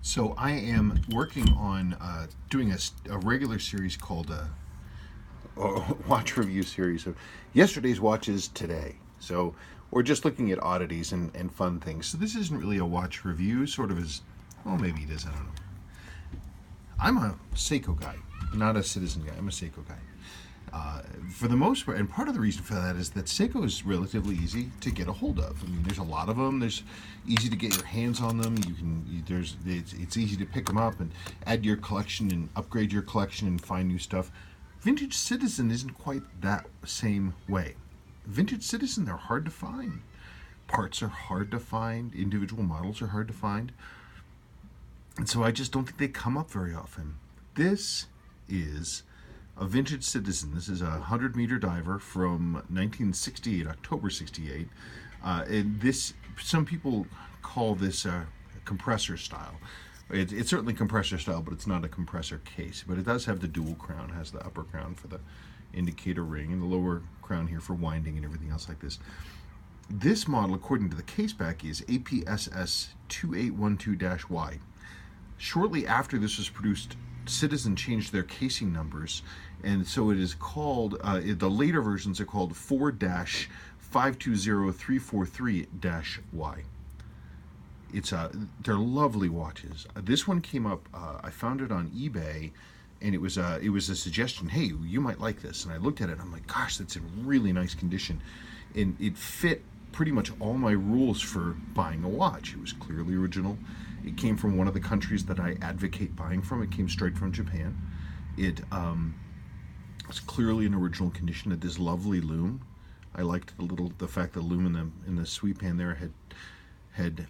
So I am working on doing a regular series called a watch review series of yesterday's watches today. So we're just looking at oddities and fun things. So this isn't really a watch review, sort of as, well, maybe it is, I don't know. I'm a Seiko guy, not a Citizen guy. I'm a Seiko guy. For the most part, and part of the reason for that is that Seiko is relatively easy to get a hold of. I mean, there's a lot of them. There's easy to get your hands on them. It's easy to pick them up and add to your collection and upgrade your collection and find new stuff. Vintage Citizen isn't quite that same way. Vintage Citizen, they're hard to find. Parts are hard to find. Individual models are hard to find. And so I just don't think they come up very often. This is a Vintage Citizen. This is a 100-meter diver from 1968, October 68. And this, some people call this a compressor style. It's certainly compressor style, but it's not a compressor case. But it does have the dual crown. It has the upper crown for the indicator ring and the lower crown here for winding and everything else like this. This model, according to the case back, is APSS 2812-Y. Shortly after this was produced, Citizen changed their casing numbers, and so it is called, the later versions are called 4-520343-Y. They're lovely watches. This one came up, I found it on eBay, and it was a suggestion, hey, you might like this. And I looked at it, and I'm like, gosh, that's in really nice condition. And it fit pretty much all my rules for buying a watch. It was clearly original. It came from one of the countries that I advocate buying from. It came straight from Japan. It was clearly in original condition. It had this lovely loom. I liked the fact the loom in the sweep pan there had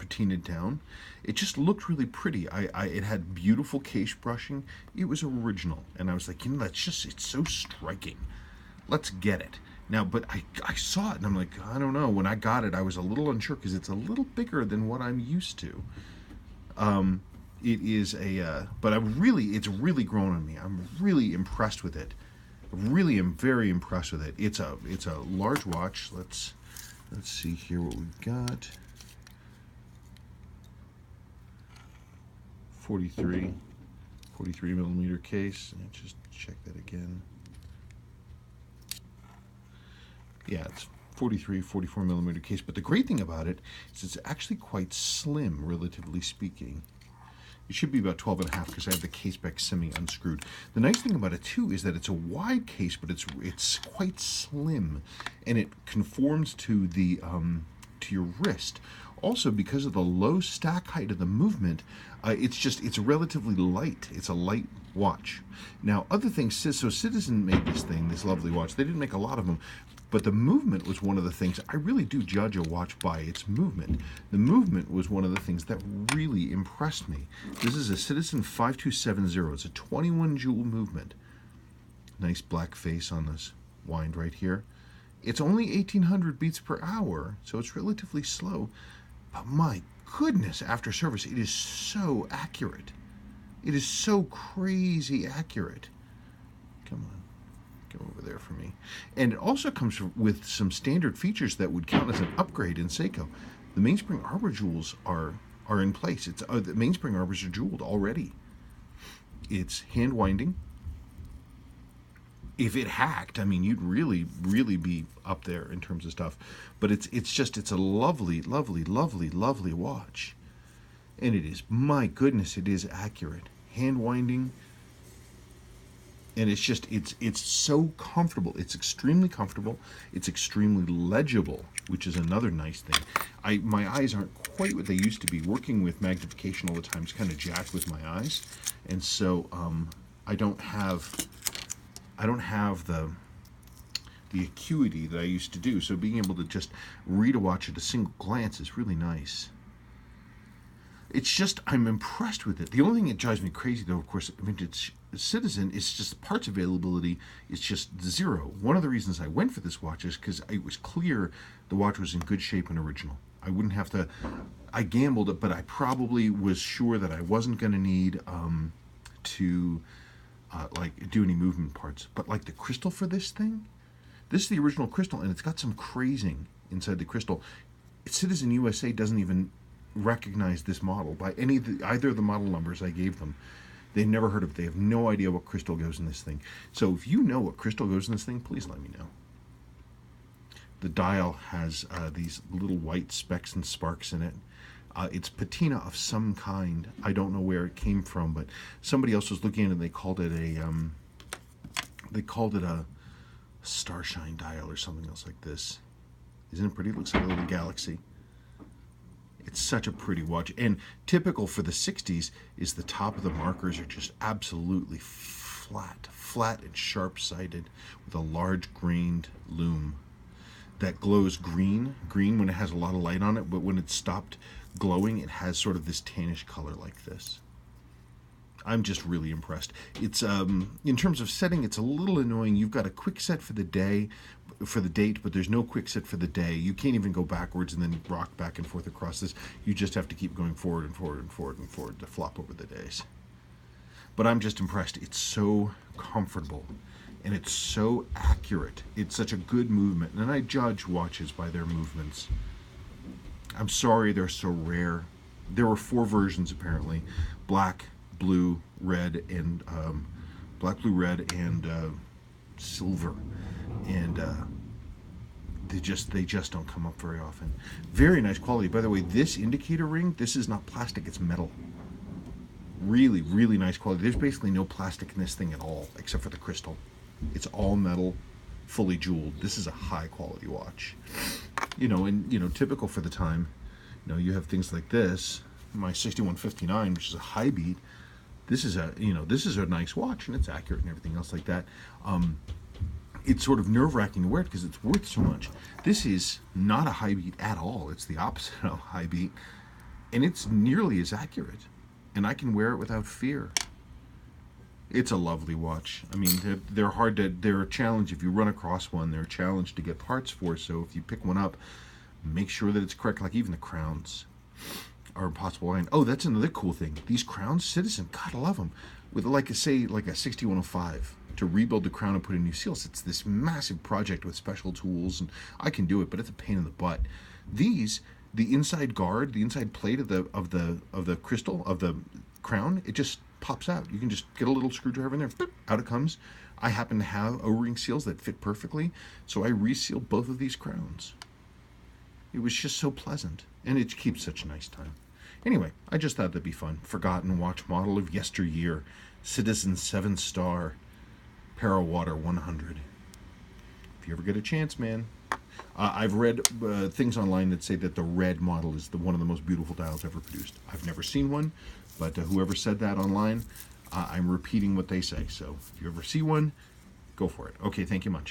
patinaed down. It just looked really pretty. It had beautiful case brushing. It was original, and I was like, it's so striking. Let's get it. Now, but I saw it and I'm like, I don't know. When I got it, I was a little unsure because it's a little bigger than what I'm used to. It is but it's really grown on me. I'm really impressed with it. I really am very impressed with it. It's a large watch. Let's see here what we've got. 43 millimeter case. Let's just check that again. Yeah, it's 44 millimeter case. But the great thing about it is it's actually quite slim, relatively speaking. It should be about 12 and a half because I have the case back semi-unscrewed. The nice thing about it, too, is that it's a wide case, but it's quite slim, and it conforms to the to your wrist. Also, because of the low stack height of the movement, it's relatively light. It's a light watch. Now, other things, so Citizen made this lovely watch. They didn't make a lot of them, but the movement was one of the things. I really do judge a watch by its movement. The movement was one of the things that really impressed me. This is a Citizen 5270. It's a 21 joule movement. Nice black face on this wind right here. It's only 1800 beats per hour, so it's relatively slow. But my goodness, after service, it is so accurate. It is so crazy accurate. Come on. Go over there for me. And it also comes with some standard features that would count as an upgrade in Seiko. The mainspring arbor jewels are in place. The mainspring arbors are jeweled already. It's hand winding. If it hacked, I mean, you'd really, really be up there in terms of stuff. But it's a lovely, lovely, lovely, lovely watch. And it is, my goodness, it is accurate. Hand winding. And it's so comfortable. It's extremely comfortable. It's extremely legible, which is another nice thing. My eyes aren't quite what they used to be. Working with magnification all the time is kind of jacked with my eyes, and so I don't have the acuity that I used to do. So being able to just read a watch at a single glance is really nice. It's just, I'm impressed with it. The only thing that drives me crazy, though, of course, Vintage Citizen, is just parts availability is just zero. One of the reasons I went for this watch is because it was clear the watch was in good shape and original. I wouldn't have to, I gambled it, but I probably was sure that I wasn't going to need to do any movement parts. But like the crystal for this thing, this is the original crystal, and it's got some crazing inside the crystal. Citizen USA doesn't even recognize this model by either of the model numbers I gave them. They've never heard of it. They have no idea what crystal goes in this thing. So if you know what crystal goes in this thing, please let me know. The dial has these little white specks and sparks in it. It's patina of some kind. I don't know where it came from, but somebody else was looking at it and they called it a starshine dial or something else like this. Isn't it pretty? It looks like a little galaxy. It's such a pretty watch. And typical for the 60s is the top of the markers are just absolutely flat and sharp-sided with a large grained loom that glows green when it has a lot of light on it, but when it's stopped glowing, it has sort of this tannish color like this. I'm just really impressed. It's in terms of setting, it's a little annoying. You've got a quick set for the day, for the date, but there's no quick set for the day. You can't even go backwards and then rock back and forth across this. You just have to keep going forward and forward and forward and forward to flop over the days. But I'm just impressed. It's so comfortable and it's so accurate. It's such a good movement. And I judge watches by their movements. I'm sorry they're so rare. There were 4 versions apparently: black, blue, red, and silver, and they just don't come up very often. Very nice quality. By the way, this indicator ring, this is not plastic, it's metal. Really, really nice quality. There's basically no plastic in this thing at all, except for the crystal. It's all metal, fully jeweled. This is a high quality watch. Typical for the time. You have things like this, my 6159, which is a high beat. This is a nice watch, and it's accurate and everything else like that. It's sort of nerve-wracking to wear it because it's worth so much. This is not a high beat at all. It's the opposite of a high beat, and it's nearly as accurate. And I can wear it without fear. It's a lovely watch. I mean, they're a challenge. If you run across one, they're a challenge to get parts for. So if you pick one up, make sure that it's correct. Like even the crowns are impossible. Oh, that's another cool thing. These crowns, Citizen, God, I love them. With like a 6105 to rebuild the crown and put in new seals. It's this massive project with special tools, and I can do it, but it's a pain in the butt. These, the inside guard, the inside plate of the crystal of the crown, it just pops out. You can just get a little screwdriver in there, boop, out it comes. I happen to have O-ring seals that fit perfectly, so I resealed both of these crowns. It was just so pleasant, and it keeps such a nice time. Anyway, I just thought that'd be fun. Forgotten watch model of yesteryear, Citizen 7-star, Parawater 100. If you ever get a chance, man. I've read things online that say that the red model is one of the most beautiful dials ever produced. I've never seen one, but whoever said that online, I'm repeating what they say. So if you ever see one, go for it. Okay, thank you much.